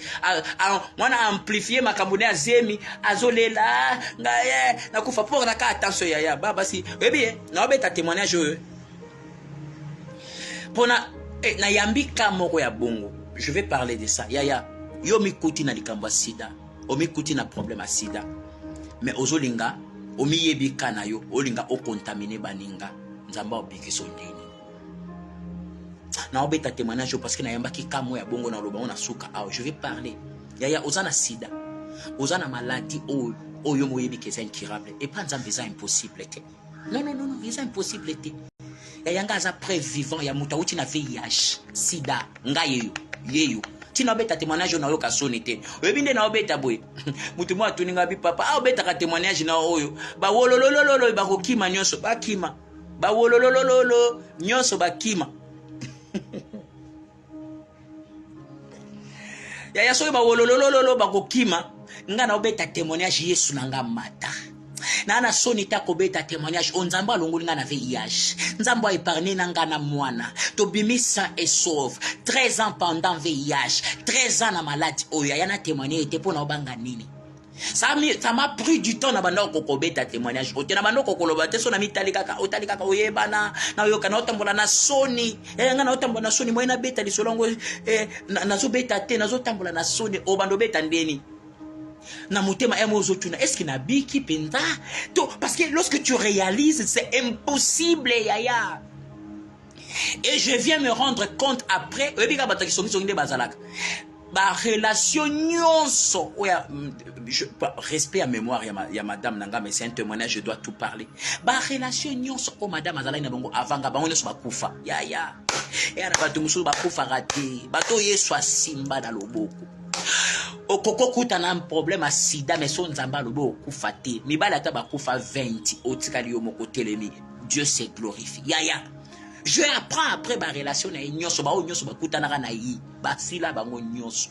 S1: moi na amplifier makambone azemi azolela ngaye na kufa pour na ka attention ya baba si bien na obeta témoignage pona na yambika moko ya bongo je vais parler de ça ya yo mikuti na likambo sida o mikuti na problème sida mais ozolinga o miyebika na yo olinga o contaminer baninga nzamba obikiso ndini na obeta témoignage parce que na yambaki kamo ya bongo na loba on suka je vais parler ya ozana sida ozana maladie oyo moyebi que c'est incurable et pas nzambe c'est impossible te non c'est impossible te ya nga za preuve vivant ya muta uti na VIH sida nga yeyo tina obeta témoignage na yo ka sonité oyebi nde na obeta boy mutu mo atuninga bi papa obeta ka témoignage na oyo ba wololololo ba kokima nyonso bakima ba wololololo nyonso bakima ya soyo ba wololololo ba kokima nga na obeta témoignage Yesu nanga mata na na sonita ko beta témoignage on nzamba longoli nga na VIH nzamba épargné nanga na mwana to bimisa et sauve 13 ans pendant VIH 13 ans na maladie oyo ya na témoigner était pour na obanga nini Ça m'a pris du temps na banda kokobeta témoignage. Otena banda kokolobate so na mitali kaka oyebana na yo kana otambola na soni. Nga na otambola na soni moyena beta li solongo nazo beta te nazo tambola na soni obando beta ndeni. Na mutema emozo tuna est-ce que na biki penda? To parce que lorsque tu réalises c'est impossible yaya. Et je viens me rendre compte après ebika bataki songi songi de bazalaka. Ba relation nyonso oya respect à mémoire ya madame nanga mais c'est un témoignage je dois tout parler ba relation nyonso o madame azala ina bongo avanga bango nyonso bakufa ya et ana bato musu bakufa raté bato yesu asimba na loboko okoko kuta na problème à sida mais son nzamba loboko kufa te mibala ta bakufa 20 otikali yo moko telemi Dieu se glorifie ya je apprends après ma relation na nyonso ba nyonso ba kutanaka na yi ba sila bango nyonso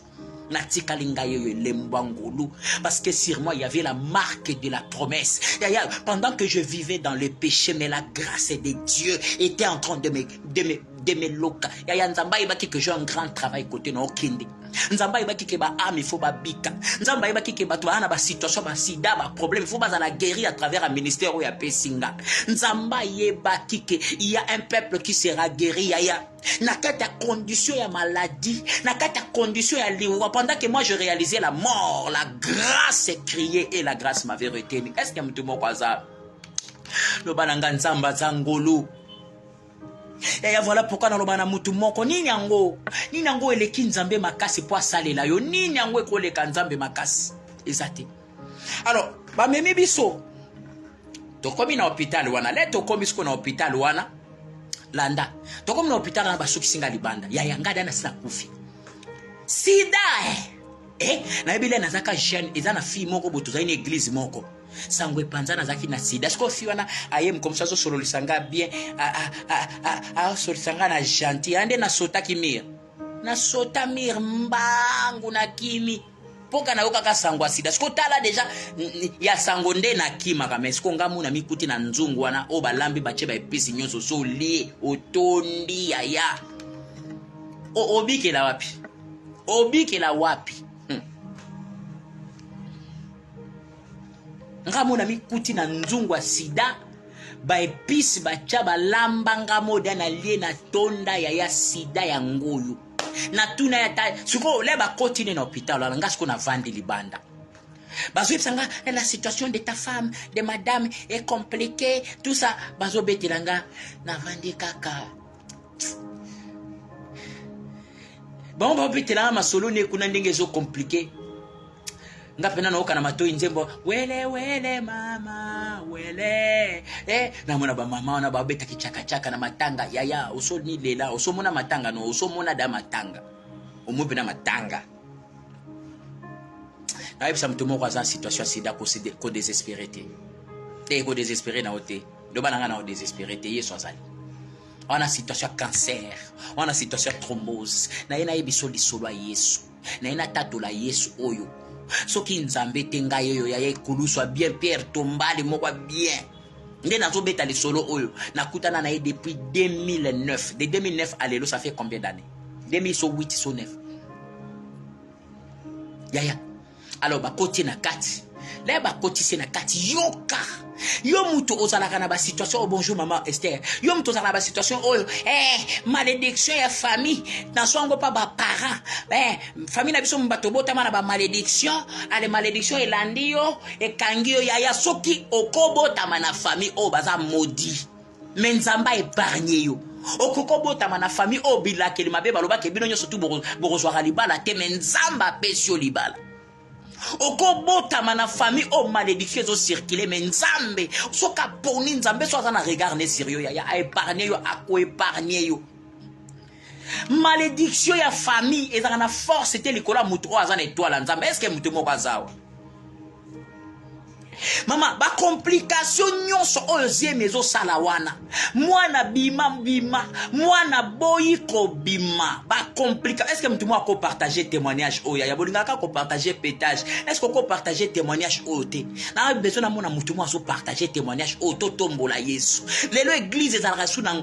S1: na tikalinga yo lembangolu parce que sur moi il y avait la marque de la promesse. Pendant que je vivais dans le péché mais la grâce de Dieu était en train de me loka. Ya nzamba ibaki que j'ai un grand travail côté na okindi. Nzamba ibaki ke ba âme il faut ba bika. Nzamba ibaki ke ba to ana ba situation ba sida ba problème il faut ba la guérir à travers un ministère où ya pesinga. Nzamba yebaki ke il y a un peuple qui sera guéri ya na kata condition ya maladie, na kata condition ya liwa pendant que moi je réalisais la mort, la grâce est criée et la grâce m'avait retenu. Est-ce que mtu moko aza lo bananga nzamba zangolo? Et voilà pourquoi dans le bana mutu moko nini yango eleki nzambe makasi po asalela yo nini yango ekoleka nzambe makasi ezate. Alors ba memi biso to komi na hôpital wana le to komi siko na hôpital wana landa to komi na hôpital na basuki singa libanda ya ngada na sina kufi sida na ebile nazaka jeune eza na fille moko boto za une église moko sangwe panza nazaki na sida siko fi wana ayem comme ça so solo lisanga bien solo lisanga na gentil ande na sota kimir na sota mir mbangu na kimi poka na yoka ka sangwa sida siko tala deja ya sango nde na kima kama siko ngamu na mikuti na nzungu wana o balambi bache ba episi nyonso so lie otondi ya obikela wapi ngamu na mikuti na nzungu wa sida ba episi bacha balamba ngamu da na lie na tonda ya sida ya nguyu na tuna ya ta suko le ba continue na hôpital la ngasiko na vandi libanda bazo yebsanga la situation de ta femme de madame est compliquée tout ça bazo betilanga na vandi kaka bon ba betilanga masolo ne kuna ndenge zo compliqué ngapena na okana matoi nzembo wele mama wele na mona ba mama na ba beta kichaka na matanga ya uso ni lela uso mona matanga no uso mona da matanga omubi na matanga na yebisa mtu moko aza situation sida ko désespéré te ko désespéré na ote do bananga na désespéré te yeso azali on a situation cancer on a situation thrombose na ina yebiso lisolo ya Yesu na ina tatola Yesu oyo soki nzambe tenga yoyo ya ekuluswa bien Pierre tombali moko bien nde nazo beta le solo oyo nakutana na depuis 2009 de 2009 à l'élo ça fait combien d'années 2008 so 9 ya alors ba koti na kati le ba koti se na kati yoka yo muto ozalaka na ba situation. Oh, bonjour maman Esther. Yo muto ozalaka na ba situation oyo malédiction ya famille na swango pa ba parents famille na biso mbato botama na ba malédiction ale malédiction elandi yo ekangi yo ya soki okobotama na famille o baza maudit mais nzamba épargné yo okokobotama na famille o bilakeli mabe baloba ke bino nyoso tu bokozwaka libala te mais nzamba pesi yo libala. Okobotama na famille o malédiction zo circuler mais nzambe soka poni nzambe so azana regarder sérieux ya épargner yo ako épargner yo malédiction ya famille ezaka na force te likola mutu o azana étoile nzambe est-ce que mutu moko azawa Mama, ba complication nyonso oyo zieme zo sala wana. Mwana bima, mwana boyi ko bima. Ba complication. Est-ce que mtu mwa ko partager témoignage oyo? Ya bolingaka ko partager pétage. Est-ce que ko partager témoignage oyo te? Na besoin na mona mtu mwa so partager témoignage oyo to tombola Yesu. Lelo église ezalaka su na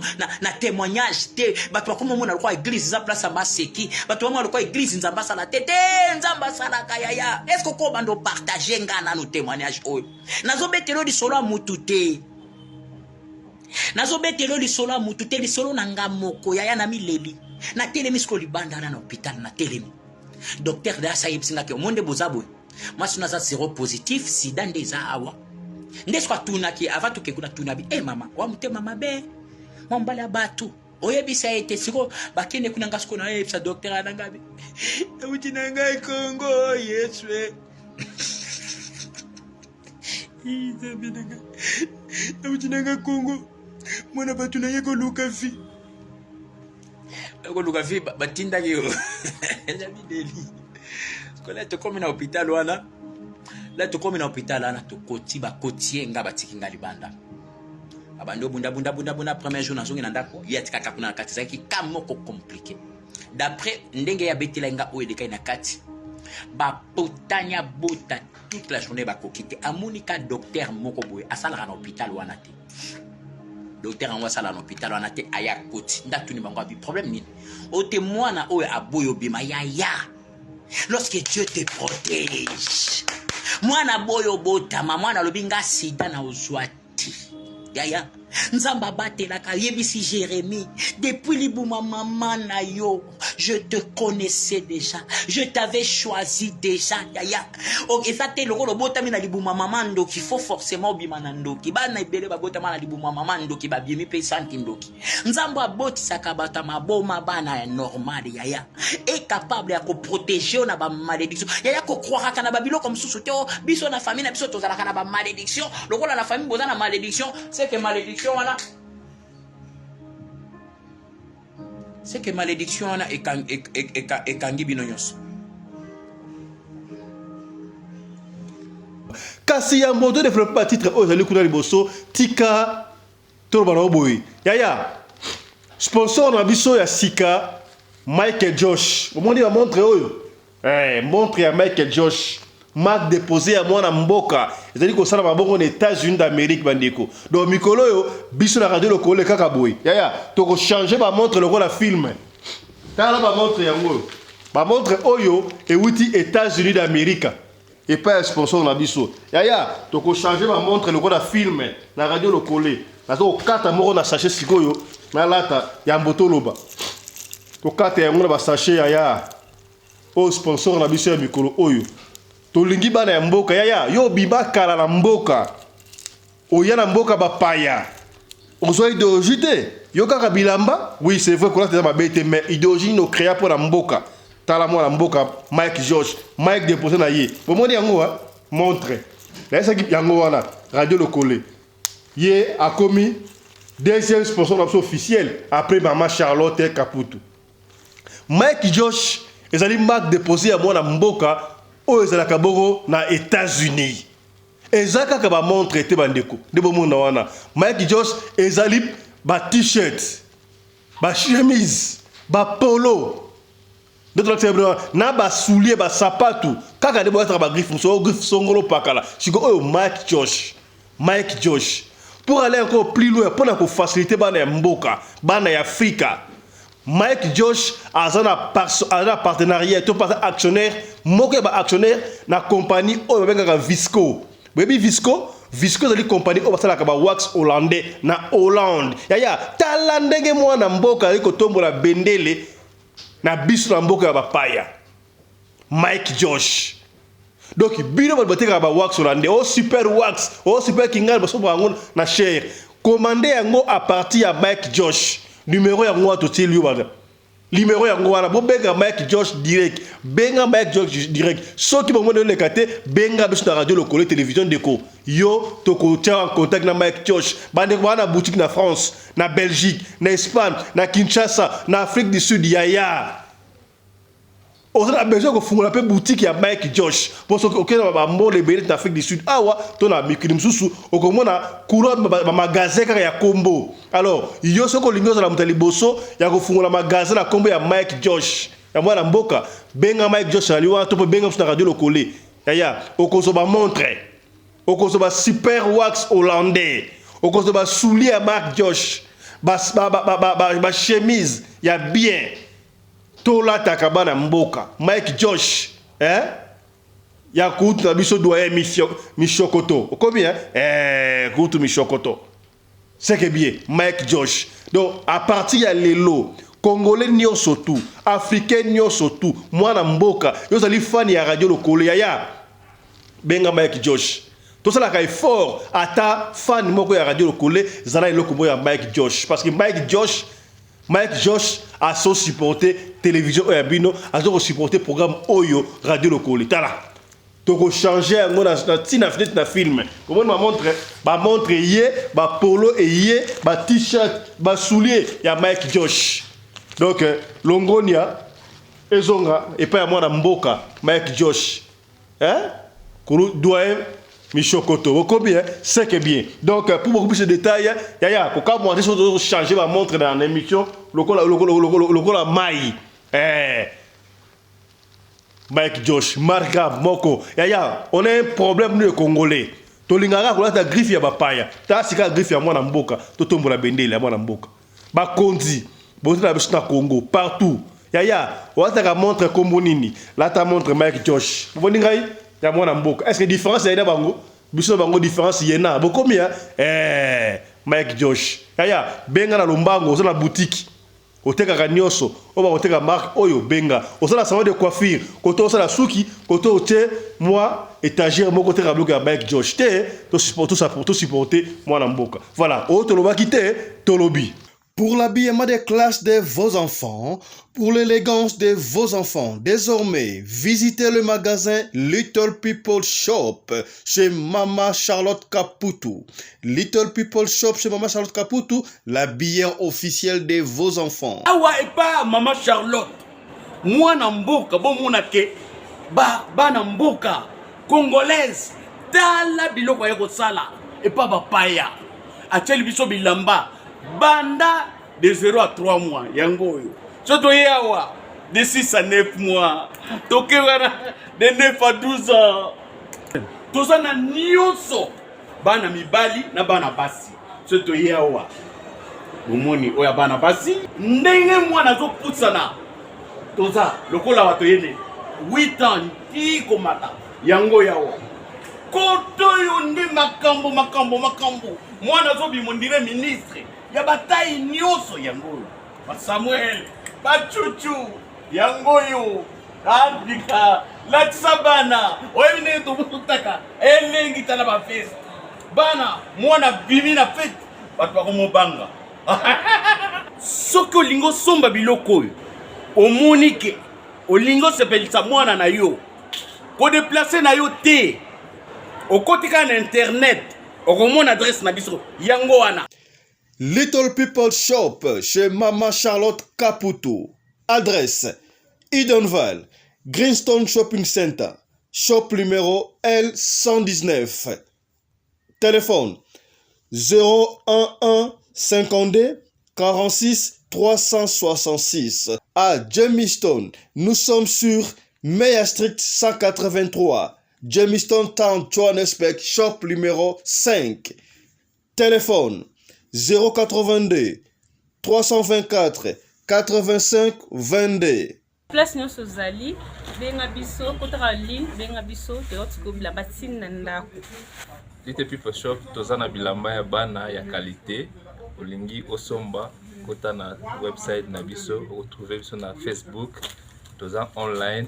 S1: témoignage te. Bato bakoma mona lokwa église za place ba seki. Bato bakoma lokwa église nzamba sala tete, nzamba sala kayaya. Est-ce que ko bando partager ngana no témoignage oyo? Nazo betelo di solo mutu te. Nazo betelo di solo mutu te, di solo nanga moko yaya na mileli. Na telemi sko libanda na hôpital na telemi. Docteur da sayib singa ke monde bozabwe. Masu na za zéro positif sida ndeza awa. Ndeswa tuna ki avatu ke kuna tuna bi mama wa mutema mabe. Mwambala batu. Oyebisa ete siko bakene kuna ngasko na yebisa docteur anangabe. Uti nanga Kongo Yesu. Nanga Kongo mwana batu na yeko lukafi batinda yo nzabi deli kola to komi na hôpital wana la to komi na hôpital wana to koti ba kotie nga batiki nga libanda abando bunda premier jour nazongi na ndako yatika kakuna kati zaki kamoko compliqué d'après ndenge ya betela nga oyo dekai na kati ba potanya bota toute la journée ba kokite amonika docteur moko boye asala na hôpital wana te docteur en sala na hôpital wana te aya koti ndatuni bango abi problème nini o te mwana oyo aboyo bima ya lorsque Dieu te protège mwana boyo bota mwana lobinga sida na ozwati ya nzamba batelaka yebisi Jérémie depuis libuma maman na yo je te connaissais déjà je t'avais choisi déjà ya ok ça te loko lobota mina libuma maman ndoki faut forcément bima na ndoki bana ibele babota mana libuma maman ndoki ba biemi pe santi ndoki nzamba boti sakabata maboma bana normal ya est capable ya ko protéger na ba malédiction ya ko croire kana ba biloko msusu te biso na famille na biso tozala kana ba malédiction lokola na famille boza na malédiction c'est que malédiction wana c'est que malédiction wana ekangi bino nyonso
S5: kasi ya moto développe pas titre ozali kuna liboso tika to bana boy yaya sponsor na biso ya sika Michael Josh omoni ba montre oyo montre ya Michael Josh marque déposé à moi na mboka ezali ko sala mabongo aux États-Unis d'Amérique bandeko donc mikolo yo biso na radio lokole kaka boy yaya to ko changer ba montre loko la film tala ba montre yango ba montre oyo e wuti États-Unis d'Amérique et pas sponsor na biso yaya to ko changer ba montre loko la film na radio lokole na to kata moko na sachet sikoyo na lata ya mboto loba to kata yango na ba sachet yaya o sponsor na biso ya mikolo oyo tolingi bana ya mboka yaya yo biba kala na mboka oya na mboka bapaya ozo idéologie te yo kaka bilamba oui c'est vrai qu'on a ma bête mais idéologie no créa pour la mboka tala mo la mboka Mike George Mike déposé na ye bomoni yango wa montre la ça qui yango wana radio lokole ye a commis deuxième sponsor officiel après maman Charlotte Caputo Mike George ezali marque déposé à moi na mboka o ezalaka boko na États-Unis ezaka ka ba montre te bandeko de bomona wana Mike Josh ezali ba t-shirt ba chemise ba polo na ba soulier ba sapatu kaka de botra ba griffe songolo pakala siko oyo Mike Josh pour aller encore plus loin pour na ko faciliter bana ya mboka bana ya Afrika Mike Josh a un partenariat, tout actionnaire, moke ba actionnaire na compagnie o bengaka Visco. Baby Visco c'est une compagnie o basala ka ba wax hollandais na Hollande. Yaya talandenge mwana mboka liko tombola bendele na biso na mboka ya bapaya. Mike Josh. Donc bino ba bateka ba wax hollandais, o super kingal baso bango na cher. Commandé yango à partir ya Mike Josh. Numéro ya ngwa to tell you bana. Numéro ya ngwa na bo benga Mike Josh direct. Benga Mike Josh direct. Soki bo mona le kate benga biso na radio lokole télévision déco. Yo to ko tia en contact na Mike Josh. Bande ko na boutique na France, na Belgique, na Espagne, na Kinshasa, na Afrique du Sud yaya. on a besoin de faire une boutique à Mike Josh. Parce que OK na monde libéré d'Afrique du Sud. Ah ouais, ton ami qui nous sous au comment na couleur magasin ka ya Combo. Alors, yo soko lingo za la mutali bosso, ya ko fungula magasin na Combo ya Mike Josh. Ya mwana mboka, benga Mike Josh ali wa to benga sur radio lokole. Ya, okozo ba montre. Okozo ba super wax hollandais. Okozo ba soulier à Mike Josh. Ba chemise, ya bien. Tola takabana mboka Mike Josh ya kutu na biso doyen Michokoto combien kutu Michokoto c'est que bien Mike Josh donc à partir ya lelo congolais nyonso tout africain nyonso tout mwana mboka yo zali fan ya radio lokole ya benga Mike Josh tout ça la ka effort ata fan moko ya radio lokole zala eloko mo ya Mike Josh parce que Mike Josh a son supporté télévision Oyabino, a son supporté programme Oyo radio locale. Tala. Donc changer un na tina fenêtre na film. Comment ma montre yé, ba polo et yé, ba t-shirt, ba soulier ya Mike Josh. Donc Longonia ezonga et pas moi na mboka Mike Josh. Kuru doyen Michokoto, vous comprenez? C'est que bien. Donc, pour beaucoup plus de détails, quand moi, je changer ma montre dans l'émission, le Maï. Mike Josh, Marga, Moko. On a un problème, nous, les Congolais. Tolingara, on a ta griffe ya bapaya. Ta sika griffe ya mwana mboka. Totombo la bendele ya mwana mboka. Ba konzi. Bote na biso na Congo, partout. On a ta montre comme nini. Là, ta montre Mike Josh. Vous voyez, ya mwana mboka. Est-ce que différence ya bango? Biso bango différence yena. Bo combien? Mike Josh. Benga na lombango, oza na boutique. Oteka ka nyoso, oba oteka marque oyo benga. Oza na salon de coiffure, koto oza na suki, koto ote moi étagère moko te kabloka ya Mike Josh. To supporter ça pour tout supporter mwana mboka. Voilà, o toloba kite, tolobi.
S6: Pour l'habillement des classes de vos enfants, pour l'élégance de vos enfants, désormais, visitez le magasin Little People Shop chez Mama Charlotte Caputo. Little People Shop chez Mama Charlotte Caputo, l'habillement officiel de vos enfants.
S7: Awa et pas Mama Charlotte. Moi namboka, bon monake, ba namboka, congolaise, tala biloko yako sala, et pas bapaya. Acheli biso bilamba. Banda de 0 à 3 mois, yango yo. Soto yawa de 6 à 9 mois. Toke wana de 9 à 12 ans. Toza na nyonso. Bana mibali na bana basi. Soto yawa. Bomoni oya bana basi. Ndenge mwana zo putsana. Toza lokola wato yene 8 ans ti komata. Yango yawa. Koto yo nde makambo. Mwana zo bimondire ministre. Ya bataille nyoso yango ba Samuel ba Chuchu yango yo andika la tsabana oyine to butaka elengi tala ba fest bana mwana bimi na fete bato ba komobanga soko lingo somba biloko yo omonike olingo sepelisa mwana na yo ko déplacer na yo te okotika na internet okomona adresse na biso yango wana.
S6: Little People Shop chez Mama Charlotte Caputo. Adresse Edenval, Greenstone Shopping Center, shop numéro L119. Téléphone 011 52 46 366. À Jamestown, nous sommes sur Meyer Street 183. Jamestown Town, Johannesburg, shop numéro 5. Téléphone 082 324 85 22.
S8: Place nyonso zali benga biso kotaka ligne benga biso te otikobila batine na ndako.
S9: Little People Shop tozana bilamba ya bana ya qualité olingi osomba kota na website na biso retrouver biso na Facebook toza online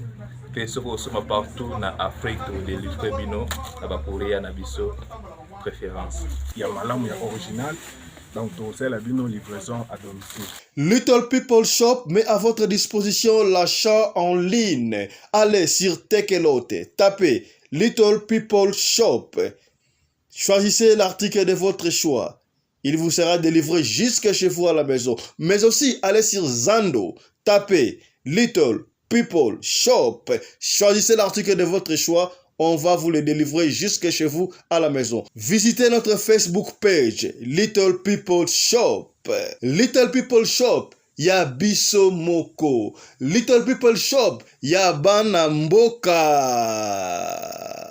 S9: pe soko osoma partout na Afrique to délivrer bino na ba Korea na biso préférence
S10: ya malamu ya original. Donc, c'est la livraison à domicile.
S6: Little People Shop met à votre disposition l'achat en ligne. Allez sur Tekelote, tapez Little People Shop. Choisissez l'article de votre choix. Il vous sera délivré jusque chez vous à la maison. Mais aussi, allez sur Zando, tapez Little People Shop. Choisissez l'article de votre choix. On va vous le délivrer jusque chez vous à la maison. Visitez notre Facebook page, Little People Shop. Little People Shop, ya biso moko. Little People Shop, ya bana mboka.